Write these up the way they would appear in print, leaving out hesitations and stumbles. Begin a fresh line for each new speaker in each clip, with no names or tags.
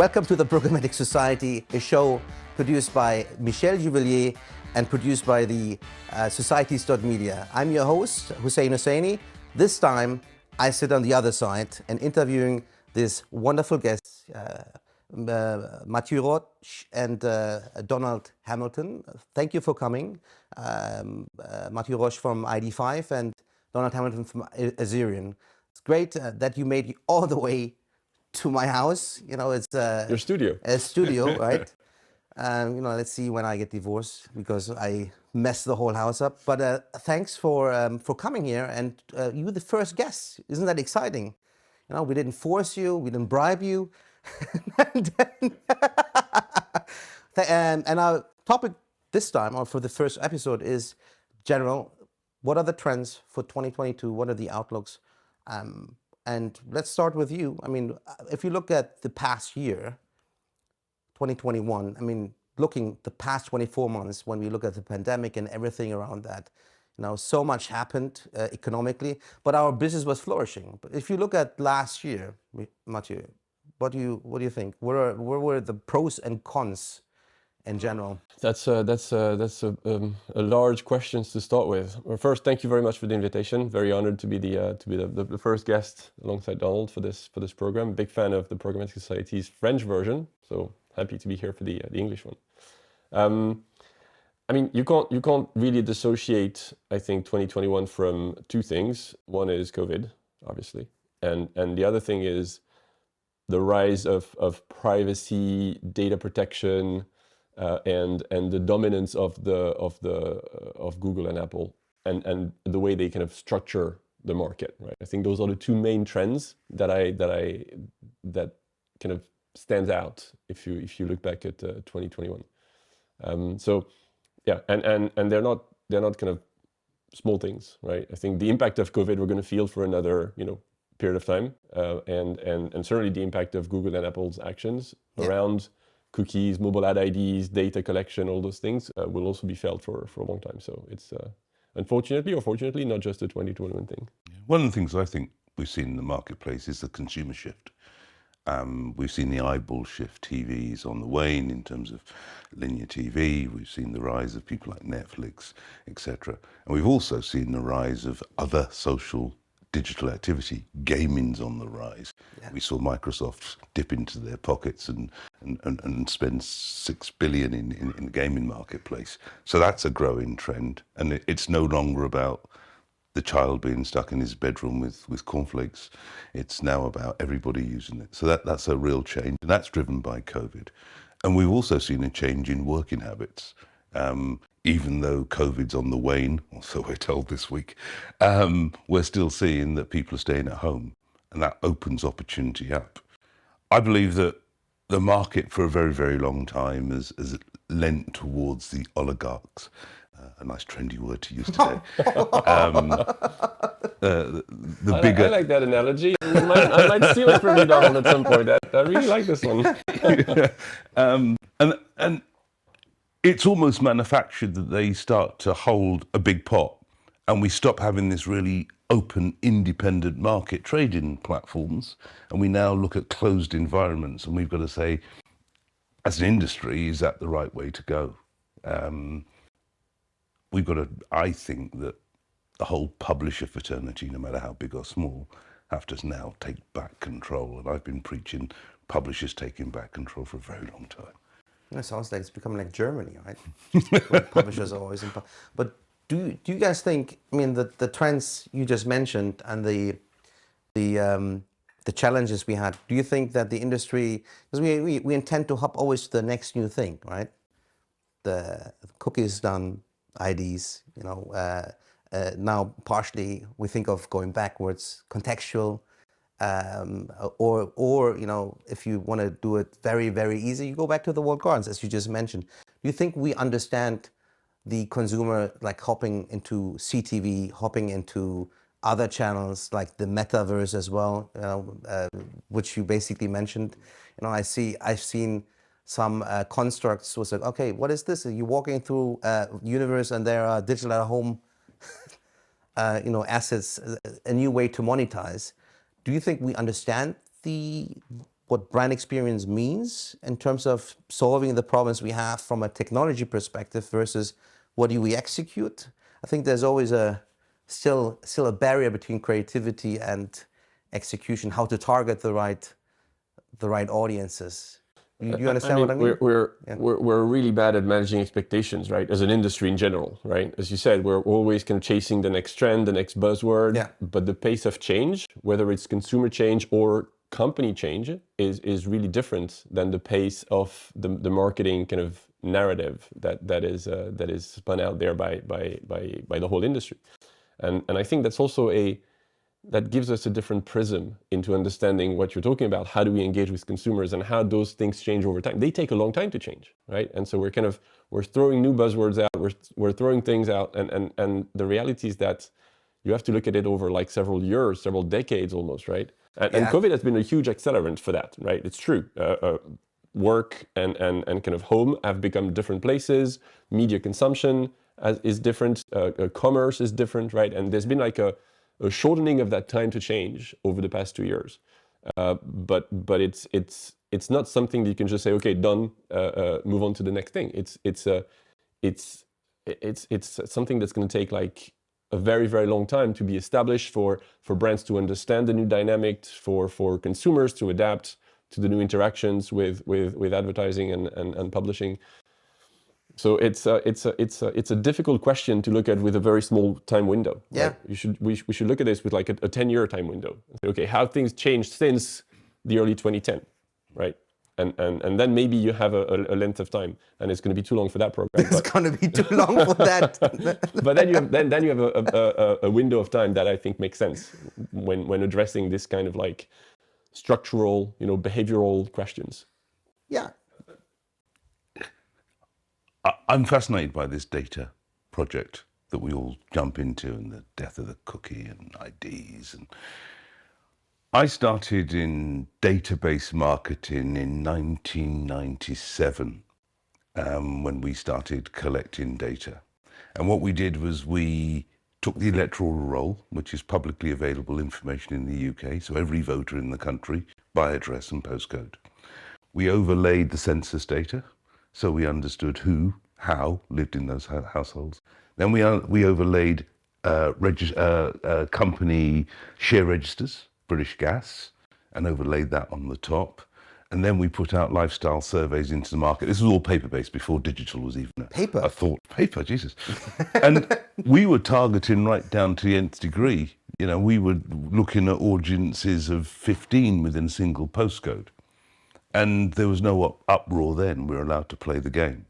Welcome to the Programmatic Society, a show produced by Michel Juvillier and produced by the Societies.media. I'm your host, Hussein Husseini. This time, I sit on the other side and interviewing this wonderful guest, Mathieu Roche and Donald Hamilton. Thank you for coming. Mathieu Roche from ID5 and Donald Hamilton from Azerion. It's great that you made it all the way to my house. You know, it's
your studio.
A studio, right? You know, let's see when I get divorced because I messed the whole house up. But thanks for coming here, and you were the first guest. Isn't that exciting? You know, we didn't force you, we didn't bribe you. And our topic this time, or for the first episode, is general. What are the trends for 2022? What are the outlooks? And let's start with you. I mean, if you look at the past year, 2021, I mean, looking the past 24 months, when we look at the pandemic and everything around that, you know, so much happened economically, but our business was flourishing. But if you look at last year, Mathieu, what do you think? Where were the pros and cons in general?
That's a large question to start with. Well, first, thank you very much for the invitation. Very honored to be the first guest alongside Donald for this program. Big fan of the Programmatic Society's French version, so happy to be here for the English one. I mean, you can't really dissociate, I think, 2021 from two things. One is COVID, obviously, and the other thing is the rise of privacy, data protection, and the dominance of Google and Apple, and the way they kind of structure the market, right? I think those are the two main trends that kind of stands out if you look back at 2021. So yeah, and they're not kind of small things, right? I think the impact of COVID we're going to feel for another period of time, and certainly the impact of Google and Apple's actions around cookies, mobile ad IDs, data collection, all those things will also be felt for a long time. So it's unfortunately or fortunately not just a 2021 thing.
One of the things I think we've seen in the marketplace is the consumer shift. We've seen the eyeball shift. TV's on the wane in terms of linear TV. We've seen the rise of people like Netflix, etc. And we've also seen the rise of other social digital activity. Gaming's on the rise. Yeah. We saw Microsoft dip into their pockets and spend $6 billion in the gaming marketplace. So that's a growing trend, and it's no longer about the child being stuck in his bedroom with cornflakes. It's now about everybody using it. So that's a real change, and that's driven by COVID. And we've also seen a change in working habits. Even though COVID's on the wane, or so we're told this week, we're still seeing that people are staying at home, and that opens opportunity up. I believe that the market for a very, very long time has lent towards the oligarchs. A nice trendy word to use today. The bigger.
I like that analogy. I might steal it from you, Donald, at some point. I really like this one.
And it's almost manufactured that they start to hold a big pot, and we stop having this really open, independent market trading platforms, and we now look at closed environments, and we've got to say, as an industry, is that the right way to go? We've got to, I think that the whole publisher fraternity, no matter how big or small, have to now take back control, and I've been preaching publishers taking back control for a very long time.
It sounds like it's becoming like Germany, right? Where publishers are always in. But do you guys think? I mean, the trends you just mentioned and the challenges we had. Do you think that the industry, because we intend to hop always to the next new thing, right? The cookies done, IDs. Now partially we think of going backwards, contextual. Or if you want to do it very, very easy, you go back to the walled gardens, as you just mentioned. Do you think we understand the consumer, like hopping into CTV, hopping into other channels like the metaverse as well, which you basically mentioned? I've seen some constructs was like, okay, what is this? You're walking through a universe and there are digital at home, assets, a new way to monetize. Do you think we understand the what brand experience means in terms of solving the problems we have from a technology perspective versus what do we execute. I think there's always still a barrier between creativity and execution, how to target the right audiences. Do you understand what I mean?
We're really bad at managing expectations, right? As an industry in general, right? As you said, we're always kind of chasing the next trend, the next buzzword.
Yeah.
But the pace of change, whether it's consumer change or company change, is really different than the pace of the marketing kind of narrative that is spun out there by the whole industry. And I think that's also that gives us a different prism into understanding what you're talking about. How do we engage with consumers and how those things change over time? They take a long time to change, right? And so we're throwing new buzzwords out, we're throwing things out, and the reality is that you have to look at it over like several years, several decades almost, right? And COVID has been a huge accelerant for that, right? It's true. Work and kind of home have become different places. Media consumption is different. Commerce is different, right? And there's been like a shortening of that time to change over the past 2 years, but it's not something that you can just say, okay, done, move on to the next thing. It's something that's going to take like a very, very long time to be established for brands to understand the new dynamics, for consumers to adapt to the new interactions with advertising and publishing. So it's a difficult question to look at with a very small time window.
Yeah,
right? We should look at this with like a 10-year time window. Okay, how things changed since the early 2010, right? And then maybe you have a length of time, and it's going to be too long for that program.
It's going to be too long for that.
But then you have a window of time that I think makes sense when addressing this kind of like structural, behavioral questions.
Yeah.
I'm fascinated by this data project that we all jump into, and the death of the cookie and IDs. And I started in database marketing in 1997 when we started collecting data. And what we did was we took the electoral roll, which is publicly available information in the UK, so every voter in the country by address and postcode. We overlaid the census data, so we understood who, how lived in those households. Then we overlaid company share registers, British Gas, and overlaid that on the top. And then we put out lifestyle surveys into the market. This was all paper-based before digital was even a thought. Paper, Jesus. And we were targeting right down to the nth degree. We were looking at audiences of 15 within a single postcode. And there was no uproar then. We were allowed to play the game.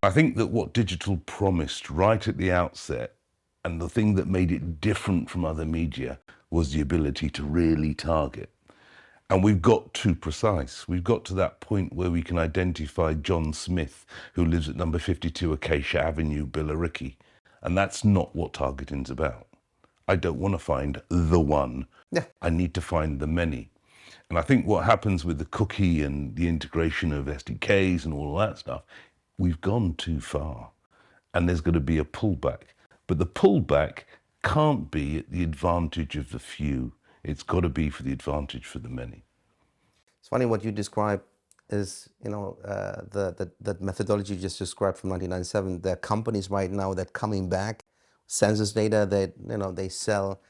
I think that what digital promised right at the outset, and the thing that made it different from other media, was the ability to really target. And we've got too precise. We've got to that point where we can identify John Smith, who lives at number 52 Acacia Avenue, Billericay. And that's not what targeting's about. I don't want to find the one.
Yeah.
I need to find the many. And I think what happens with the cookie and the integration of SDKs and all of that stuff, we've gone too far. And there's going to be a pullback. But the pullback can't be at the advantage of the few. It's got to be for the advantage for the many.
It's funny what you describe is, the methodology you just described from 1997. There are companies right now that coming back, census data, they sell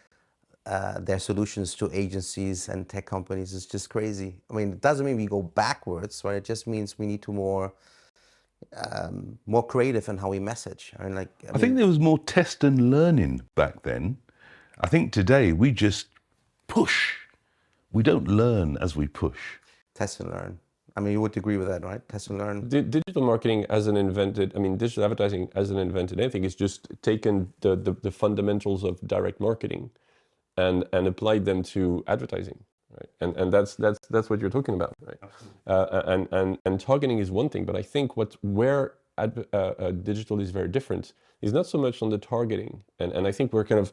their solutions to agencies and tech companies. It's just crazy. I mean, it doesn't mean we go backwards, right? It just means we need to more creative in how we message. I
think there was more test and learning back then. I think today we just push. We don't learn as we push.
Test and learn. I mean, you would agree with that, right? Test and learn.
Digital marketing digital advertising hasn't invented anything. It's just taken the fundamentals of direct marketing and applied them to advertising, right? And that's what you're talking about, right? And targeting is one thing, but I think where digital is very different is not so much on the targeting, and I think we're kind of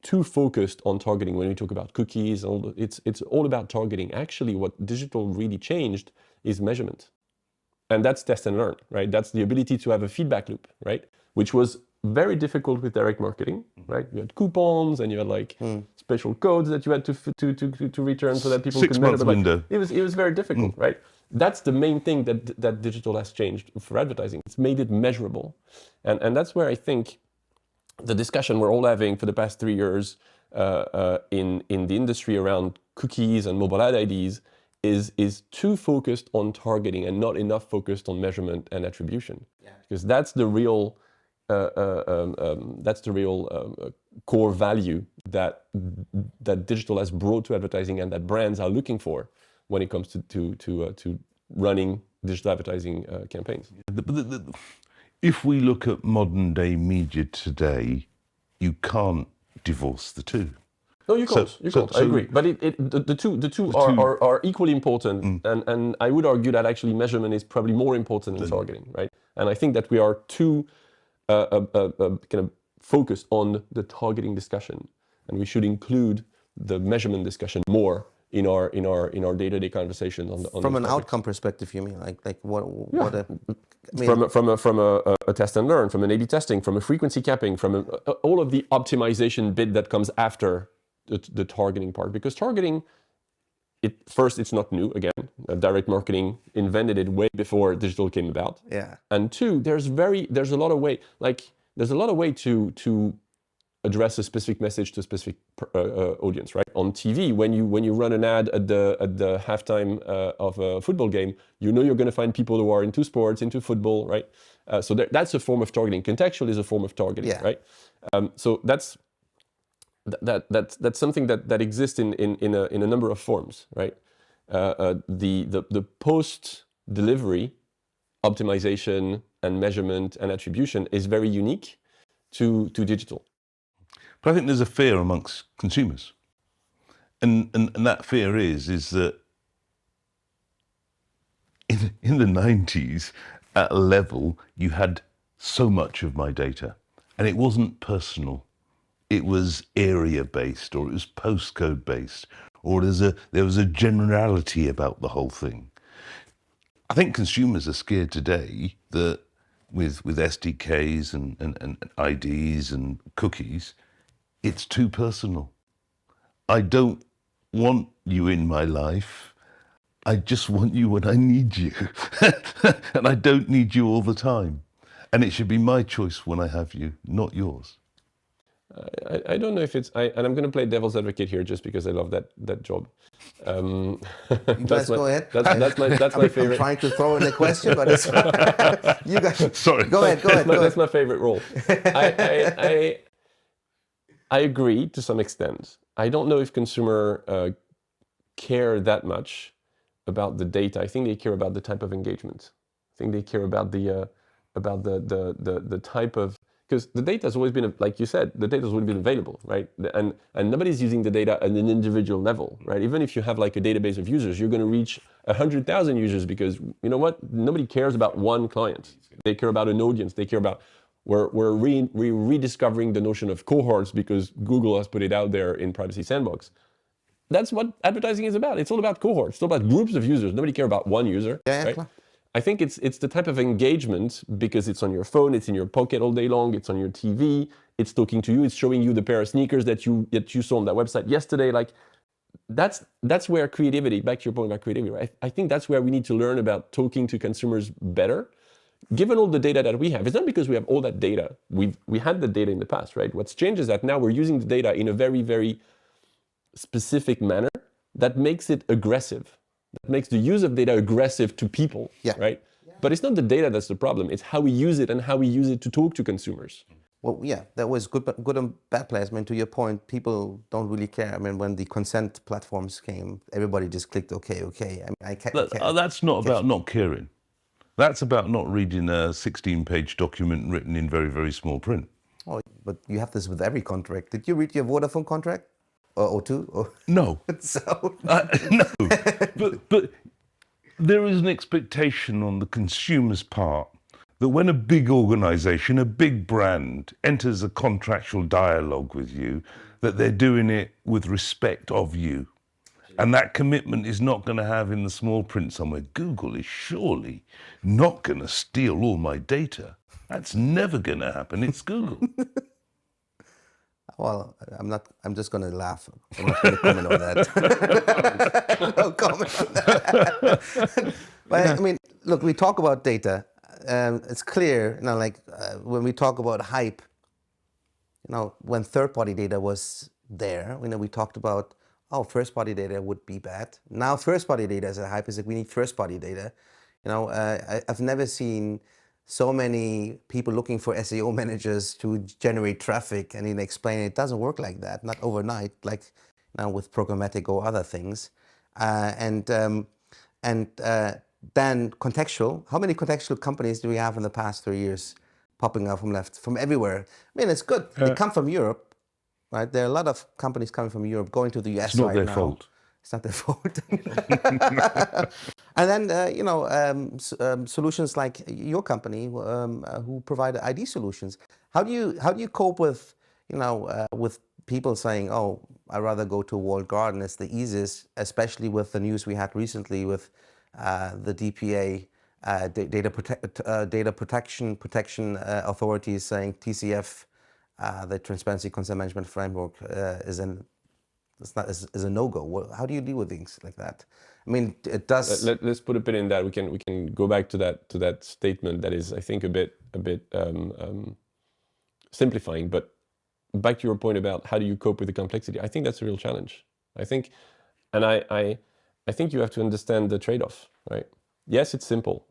too focused on targeting when we talk about cookies. It's all about targeting. Actually, what digital really changed is measurement, and that's test and learn, right? That's the ability to have a feedback loop, right? Which was very difficult with direct marketing, right? You had coupons and you had like special codes that you had to return so that people could measure.
6 months window.
It was very difficult, right? That's the main thing that digital has changed for advertising. It's made it measurable, and that's where I think the discussion we're all having for the past 3 years in the industry around cookies and mobile ad IDs is too focused on targeting and not enough focused on measurement and attribution. Yeah. Because that's the real core value that digital has brought to advertising and that brands are looking for when it comes to running digital advertising campaigns.
If we look at modern day media today, you can't divorce the two.
No, you can't. I agree. But the two are equally important, and I would argue that actually measurement is probably more important than targeting, right? And I think that we are too kind of focused on the targeting discussion, and we should include the measurement discussion more in our day-to-day conversations on
from an outcome perspective. You mean like what? I mean,
from a test and learn, from an A/B testing, from a frequency capping, from all of the optimization bit that comes after the targeting part. Because targeting, it's not new. Again, direct marketing invented it way before digital came about.
Yeah.
And two, there's a lot of way to address a specific message to a specific audience, right? On TV, when you run an ad at the halftime of a football game, you know you're going to find people who are into sports, into football, right? So that's a form of targeting. Contextual is a form of targeting, right? So that's something that exists in a number of forms, right? The post delivery optimization and measurement and attribution is very unique to digital.
But I think there's a fear amongst consumers. And that fear is that in the 90s, at a level, you had so much of my data. And it wasn't personal. It was area-based, or it was postcode-based, or there was a generality about the whole thing. I think consumers are scared today that with SDKs and IDs and cookies, it's too personal. I don't want you in my life. I just want you when I need you. And I don't need you all the time. And it should be my choice when I have you, not yours.
I don't know if it's, and I'm going to play devil's advocate here just because I love that job.
You guys go ahead.
That's my favorite.
I'm trying to throw in a question, but it's you guys.
Sorry.
Go ahead.
That's my favorite role. I agree to some extent. I don't know if consumer care that much about the data. I think they care about the type of engagement. I think they care about the type of, because the data has always been, like you said, the data has always been available, right? And nobody's using the data at an individual level, right? Even if you have like a database of users, you're going to reach 100,000 users because you know what? Nobody cares about one client. They care about an audience. They care about. We're rediscovering the notion of cohorts because Google has put it out there in Privacy Sandbox. That's what advertising is about. It's all about cohorts. It's all about groups of users. Nobody cares about one user.
Yeah,
right?
Klar.
I think it's the type of engagement because it's on your phone, it's in your pocket all day long, it's on your TV, it's talking to you, it's showing you the pair of sneakers that you saw on that website yesterday. Like that's where creativity, back to your point about creativity, right? I think that's where we need to learn about talking to consumers better. Given all the data that we have, it's not because we have all that data. We had the data in the past, right? What's changed is that now we're using the data in a very, very specific manner that makes it aggressive. That makes the use of data aggressive to people, right? Yeah. But it's not the data that's the problem. It's how we use it and how we use it to talk to consumers.
Well, yeah, that was good and bad placement. To your point, people don't really care. I mean, when the consent platforms came, everybody just clicked okay. I mean,
that's not about not caring. That's about not reading a 16-page document written in very, very small print.
Oh, but you have this with every contract. Did you read your Vodafone contract? Or two? Or...
No.
So...
no. But there is an expectation on the consumer's part that when a big organization, a big brand enters a contractual dialogue with you, that they're doing it with respect of you. And that commitment is not going to have in the small print somewhere, Google is surely not going to steal all my data. That's never going to happen. It's Google.
Well, I'm just going to laugh. I'm not going to comment on that. No comment on that. But I mean, look, we talk about data. It's clear, like when we talk about hype, when third-party data was there, we talked about, oh, first-party data would be bad. Now first-party data is a hype. Is like we need first-party data. I've never seen so many people looking for SEO managers to generate traffic and then explain it doesn't work like that, not overnight, like now with Programmatic or other things. Then contextual. How many contextual companies do we have in the past 3 years popping up from everywhere? I mean, it's good. They come from Europe, right? There are a lot of companies coming from Europe going to the US right now.
It's not their fault.
It's not their fault. And then, solutions like your company who provide ID solutions. How do you cope with, with people saying, oh, I'd rather go to a walled garden. It's the easiest, especially with the news we had recently with the DPA, data protection authorities saying TCF, the Transparency Consent Management Framework, is a no-go. How do you deal with things like that? I mean, it does.
Let's put a pin in that. We can go back to that statement that is, I think, a bit simplifying. But back to your point about how do you cope with the complexity, I think that's a real challenge. I think you have to understand the trade-off, right? Yes, it's simple.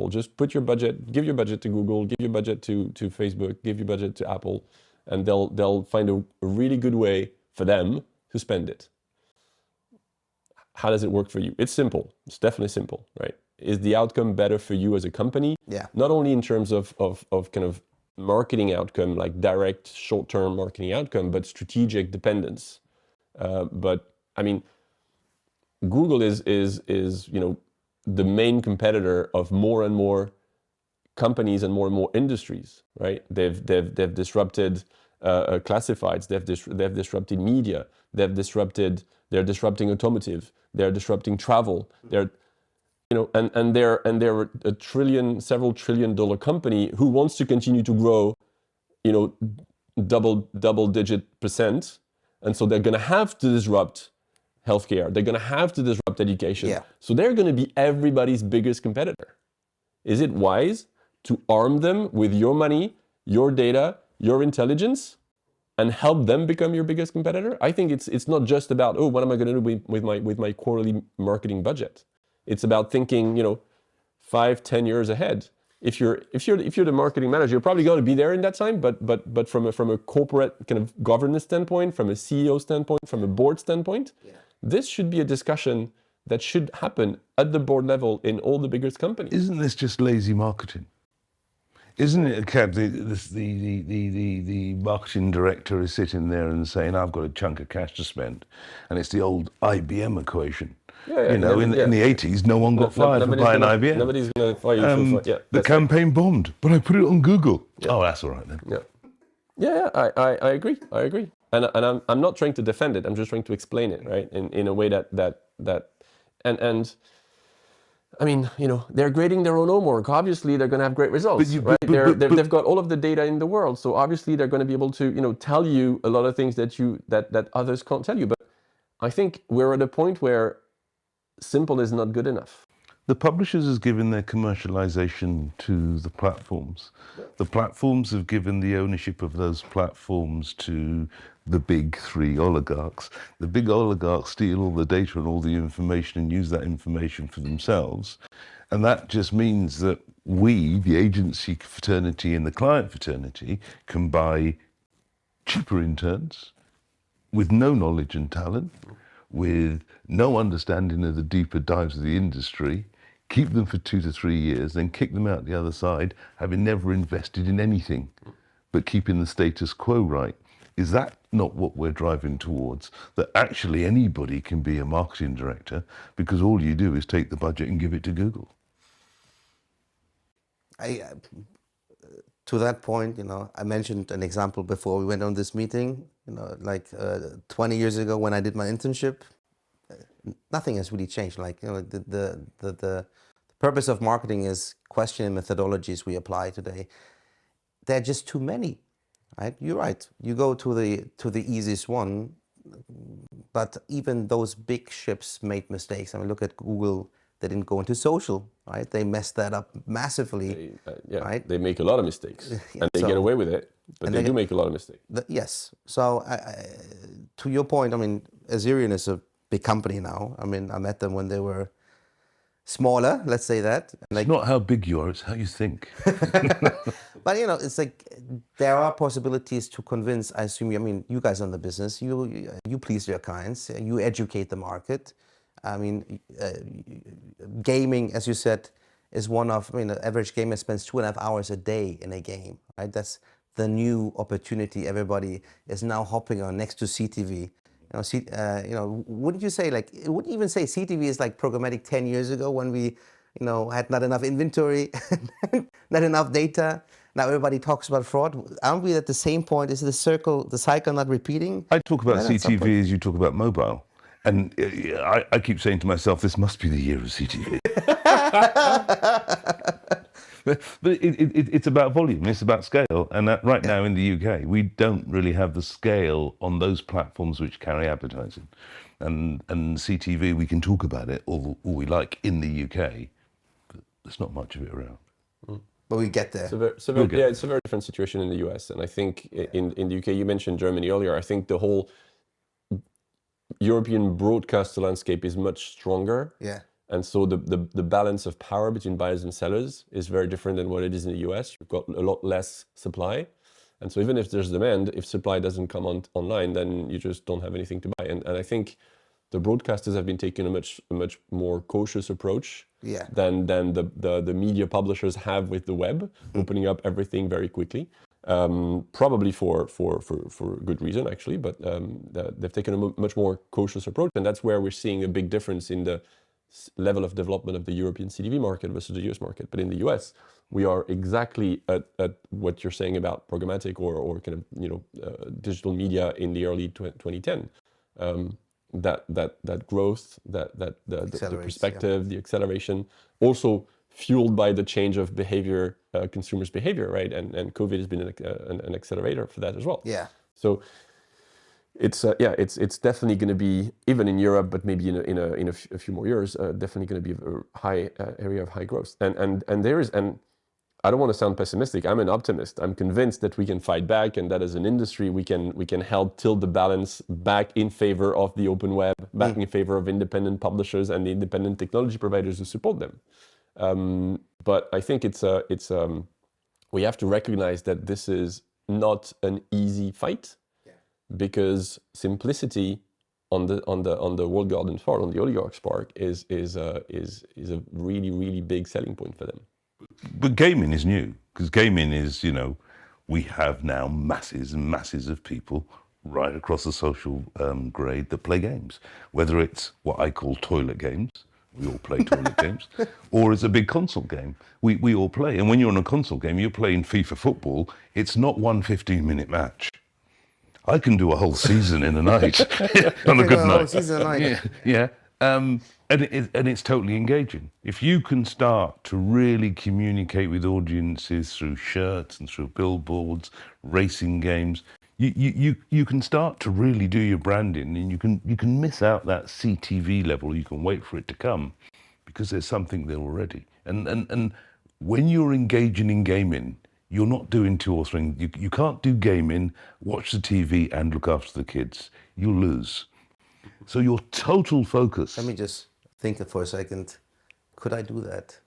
Just put your budget, give your budget to Google, give your budget to Facebook, give your budget to Apple, and they'll find a really good way for them to spend it. How does it work for you? It's simple. It's definitely simple, right? Is the outcome better for you as a company?
Yeah.
Not only in terms of kind of marketing outcome, like direct short-term marketing outcome, but strategic dependence. But I mean, Google is the main competitor of more and more companies and more industries, right? They've disrupted classifieds. They've disrupted media. They're disrupting automotive. They're disrupting travel. They're a several trillion dollar company who wants to continue to grow, double-digit %, and so they're going to have to disrupt healthcare. They're going to have to disrupt education.
Yeah.
So they're going to be everybody's biggest competitor. Is it wise to arm them with your money, your data, your intelligence, and help them become your biggest competitor? I think it's not just about, oh, what am I going to do with my quarterly marketing budget? It's about thinking, 5-10 years ahead. If you're the marketing manager, you're probably going to be there in that time. But from a corporate kind of governance standpoint, from a CEO standpoint, from a board standpoint, this should be a discussion that should happen at the board level in all the biggest companies.
Isn't this just lazy marketing? Isn't it, Kev, the marketing director is sitting there and saying, I've got a chunk of cash to spend. And it's the old IBM equation. In the 80s, no one got fired for buying IBM.
Nobody's going to fire you for
the campaign bombed, but I put it on Google.
Yeah.
Oh, that's all right then.
I agree. And I'm not trying to defend it. I'm just trying to explain it, right? In a way that I mean, they're grading their own homework. Obviously, they're going to have great results, right? They've got all of the data in the world, so obviously they're going to be able to, tell you a lot of things that others can't tell you. But I think we're at a point where simple is not good enough.
The publishers has given their commercialization to the platforms. The platforms have given the ownership of those platforms to the big three oligarchs. The big oligarchs steal all the data and all the information and use that information for themselves. And that just means that we, the agency fraternity and the client fraternity, can buy cheaper interns with no knowledge and talent, with no understanding of the deeper dives of the industry, keep them for 2 to 3 years, then kick them out the other side, having never invested in anything, but keeping the status quo right. Is that not what we're driving towards? That actually anybody can be a marketing director because all you do is take the budget and give it to Google?
To that point, I mentioned an example before we went on this meeting. 20 years ago when I did my internship, nothing has really changed. The purpose of marketing is questioning methodologies we apply today. there are just too many, right? You're right. You go to the easiest one, but even those big ships made mistakes. I mean, look at Google. They didn't go into social, right? They messed that up massively, right?
They make a lot of mistakes, and they get away with it, but they do make a lot of mistakes.
Yes. So to your point, I mean, Azerion is a big company now. I mean, I met them when they were smaller, let's say that.
It's not how big you are, it's how you think.
But you know, it's like there are possibilities to convince. I assume. I mean, you guys are in the business. You please your clients. You educate the market. I mean, gaming, as you said, is one of. I mean, the average gamer spends 2.5 hours a day in a game. Right. That's the new opportunity. Everybody is now hopping on next to CTV. You know, wouldn't you say like? Wouldn't even say CTV is like programmatic 10 years ago when we, you know, had not enough inventory, not enough data. Now everybody talks about fraud. Aren't we at the same point? Is the cycle not repeating?
I talk about CTV as you talk about mobile. And I keep saying to myself, this must be the year of CTV. But it's about volume, it's about scale. And right now in the UK, we don't really have the scale on those platforms which carry advertising. And CTV, we can talk about it all we like in the UK, but there's not much of it around.
But we get there.
It's a very different situation in the US. And I think in the UK, you mentioned Germany earlier, I think the whole European broadcaster landscape is much stronger.
Yeah.
And so the balance of power between buyers and sellers is very different than what it is in the US. You've got a lot less supply. And so even if there's demand, if supply doesn't come online, then you just don't have anything to buy. And I think the broadcasters have been taking a much more cautious approach than the media publishers have with the web, opening up everything very quickly. Probably for good reason, actually, but they've taken a much more cautious approach, and that's where we're seeing a big difference in the level of development of the European CTV market versus the US market. But in the US, we are exactly at what you're saying about programmatic or kind of digital media in the early 2010. That growth, the perspective, the acceleration, also fueled by the change of behavior, consumers' behavior, right? And COVID has been an accelerator for that as well.
Yeah.
So it's definitely going to be, even in Europe, but maybe in a few more years, definitely going to be a high area of high growth. And I don't want to sound pessimistic. I'm an optimist. I'm convinced that we can fight back, and that as an industry we can help tilt the balance back in favor of the open web, back in favor of independent publishers and the independent technology providers who support them. But I think we have to recognize that this is not an easy fight, because simplicity on the walled garden part, on the oligarch's part, is a really, really big selling point for them.
But gaming is new, because gaming is, we have now masses and masses of people right across the social grade that play games, whether it's what I call toilet games. We all play toilet games, or it's a big console game. We all play. And when you're on a console game, you're playing FIFA football. It's not one 15-minute match. I can do a whole season in a night, on a good night.
Whole season a night.
Yeah. And it's totally engaging. If you can start to really communicate with audiences through shirts and through billboards, racing games, you can start to really do your branding, and you can miss out that CTV level. You can wait for it to come, because there's something there already. And when you're engaging in gaming, you're not doing two or three. You can't do gaming, watch the TV, and look after the kids. You'll lose. So your total focus.
Let me just think for a second. Could I do that?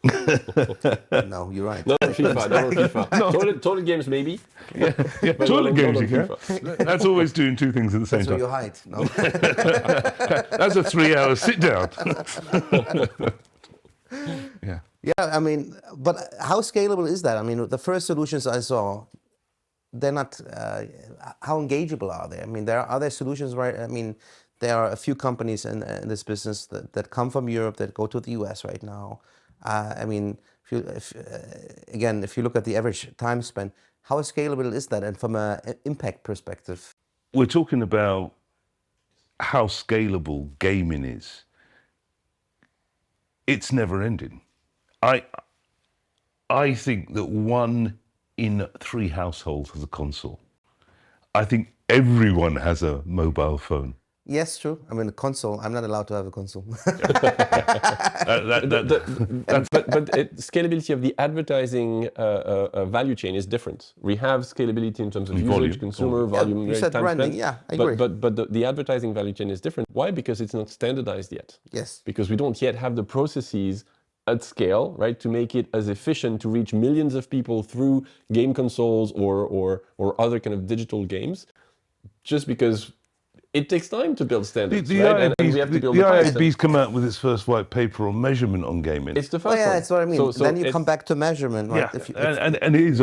No, you're right.
No FIFA, no FIFA. No. Toilet games maybe.
Yeah. Toilet games you can. That's always doing two things at the same time.
That's where you hide. No.
That's a 3-hour sit down. Yeah.
Yeah, I mean, but how scalable is that? I mean, the first solutions I saw, they're not. How engageable are they? I mean, are there solutions where, I mean, there are a few companies in this business that come from Europe that go to the US right now. I mean, if you look at the average time spent, how scalable is that? And from an impact perspective?
We're talking about how scalable gaming is. It's never ending. I think that one in 3 households has a console. I think everyone has a mobile phone.
Yes, true. I mean, a console. I'm not allowed to have a console.
Scalability of the advertising value chain is different. We have scalability in terms of usage,
volume.
consumer volume,
you said
time
branding.
spent.
Yeah, I agree.
But the advertising value chain is different. Why? Because it's not standardized yet.
Yes.
Because we don't yet have the processes at scale, right, to make it as efficient to reach millions of people through game consoles or other kind of digital games. Just because it takes time to build standards, right? And we have to build
the
the
IAB's come out with its first white paper on measurement on gaming.
It's the
Oh
first
yeah,
one.
that's what I mean.
So
Then you come back to measurement, right?
Yeah, and it is.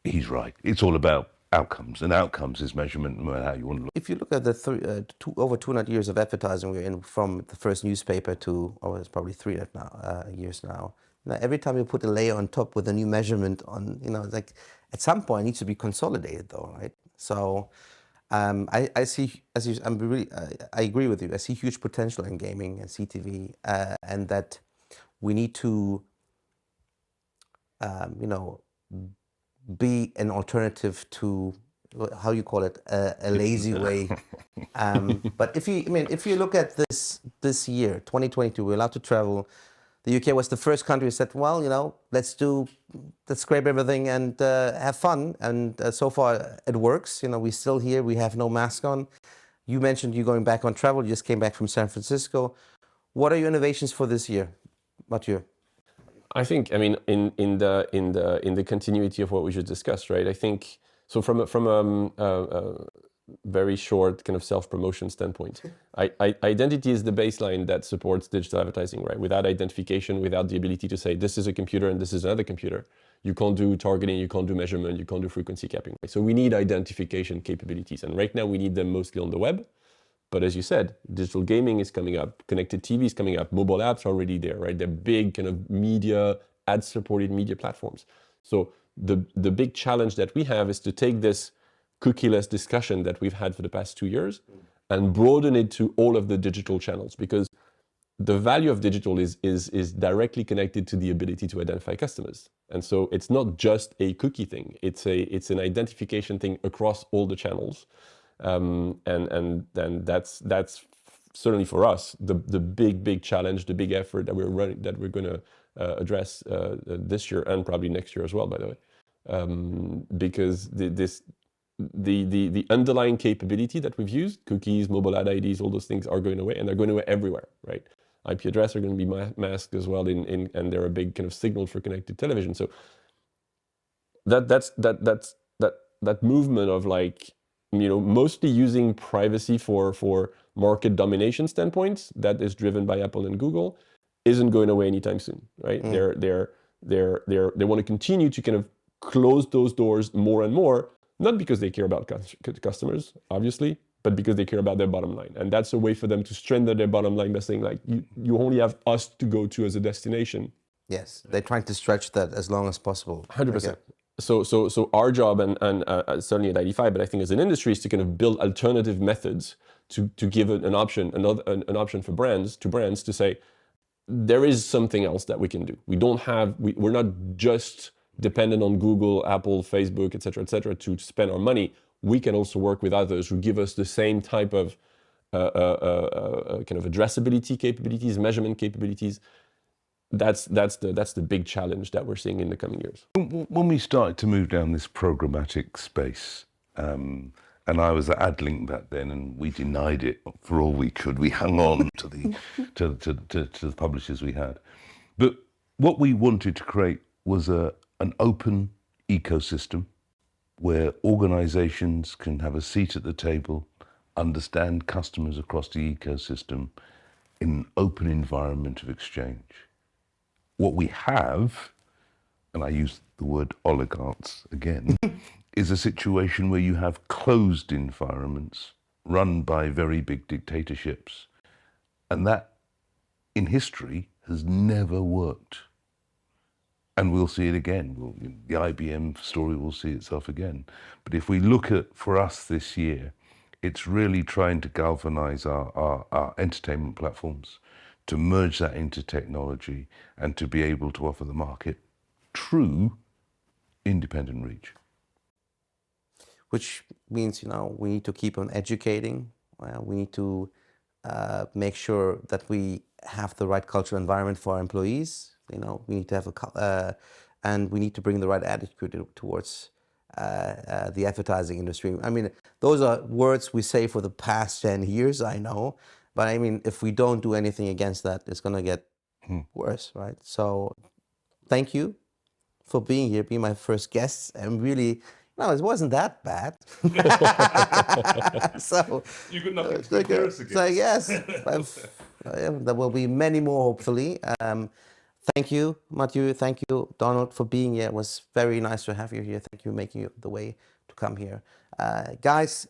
He's right. It's all about outcomes, and outcomes is measurement, no matter how you want to look.
If you look at the over 200 years of advertising we're in, from the first newspaper to, it's probably 300 years now. Every time you put a layer on top with a new measurement on, it's like at some point it needs to be consolidated, though, right? So I see, I agree with you. I see huge potential in gaming and CTV, and that we need to, be an alternative to, how you call it, a lazy way. But if you look at this year, 2022, we're allowed to travel. The UK was the first country who said, well, let's scrape everything and have fun. And so far it works. We're still here. We have no mask on. You mentioned you going back on travel. You just came back from San Francisco. What are your innovations for this year, Mathieu?
I think, in the continuity of what we just discussed, right? I think so. From a very short kind of self-promotion standpoint, identity is the baseline that supports digital advertising, right? Without identification, without the ability to say this is a computer and this is another computer, you can't do targeting, you can't do measurement, you can't do frequency capping. Right? So we need identification capabilities, and right now we need them mostly on the web. But as you said, digital gaming is coming up, connected TV is coming up, mobile apps are already there, right? They're big kind of media, ad-supported media platforms. So the big challenge that we have is to take this cookieless discussion that we've had for the past 2 years and broaden it to all of the digital channels, because the value of digital is directly connected to the ability to identify customers. And so it's not just a cookie thing, it's an identification thing across all the channels. And then that's certainly for us the big challenge, the big effort that we're going to address this year and probably next year as well, by the way, because the underlying capability that we've used, cookies, mobile ad IDs, all those things are going away, and they're going away everywhere, right? IP address are going to be masked as well, and they're a big kind of signal for connected television. So that movement of mostly using privacy for market domination standpoints, that is driven by Apple and Google, isn't going away anytime soon, right? They want to continue to kind of close those doors more and more, not because they care about customers, obviously, but because they care about their bottom line. And that's a way for them to strengthen their bottom line by saying, you only have us to go to as a destination.
Yes, they're trying to stretch that as long as possible.
100%. So our job, and certainly at 95, but I think as an industry, is to kind of build alternative methods to give an option, an option for brands to say, there is something else that we can do. We're not just dependent on Google, Apple, Facebook, et cetera, to spend our money. We can also work with others who give us the same type of kind of addressability capabilities, measurement capabilities. That's the big challenge that we're seeing in the coming years.
When we started to move down this programmatic space, and I was at AdLink back then, and we denied it for all we could. We hung on to the publishers we had, but what we wanted to create was an open ecosystem where organizations can have a seat at the table, understand customers across the ecosystem in an open environment of exchange. What we have, and I use the word oligarchs again, is a situation where you have closed environments run by very big dictatorships. And that, in history, has never worked. And we'll see it again. The IBM story will see itself again. But if we look at, for us this year, it's really trying to galvanize our entertainment platforms, to merge that into technology, and to be able to offer the market true independent reach.
Which means, you know, we need to keep on educating. We need to make sure that we have the right cultural environment for our employees. You know, we need to have and we need to bring the right attitude towards the advertising industry. I mean, those are words we say for the past 10 years, I know. But I mean, if we don't do anything against that, it's going to get worse, right? So thank you for being here, being my first guest. And really, no, it wasn't that bad. So
You got nothing to
compare us against. So yes, there will be many more, hopefully. Thank you, Mathieu. Thank you, Donald, for being here. It was very nice to have you here. Thank you for making the way to come here. Guys,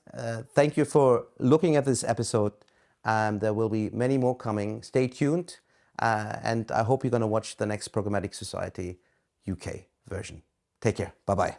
thank you for looking at this episode. There will be many more coming. Stay tuned. And I hope you're going to watch the next Programmatic Society UK version. Take care. Bye-bye.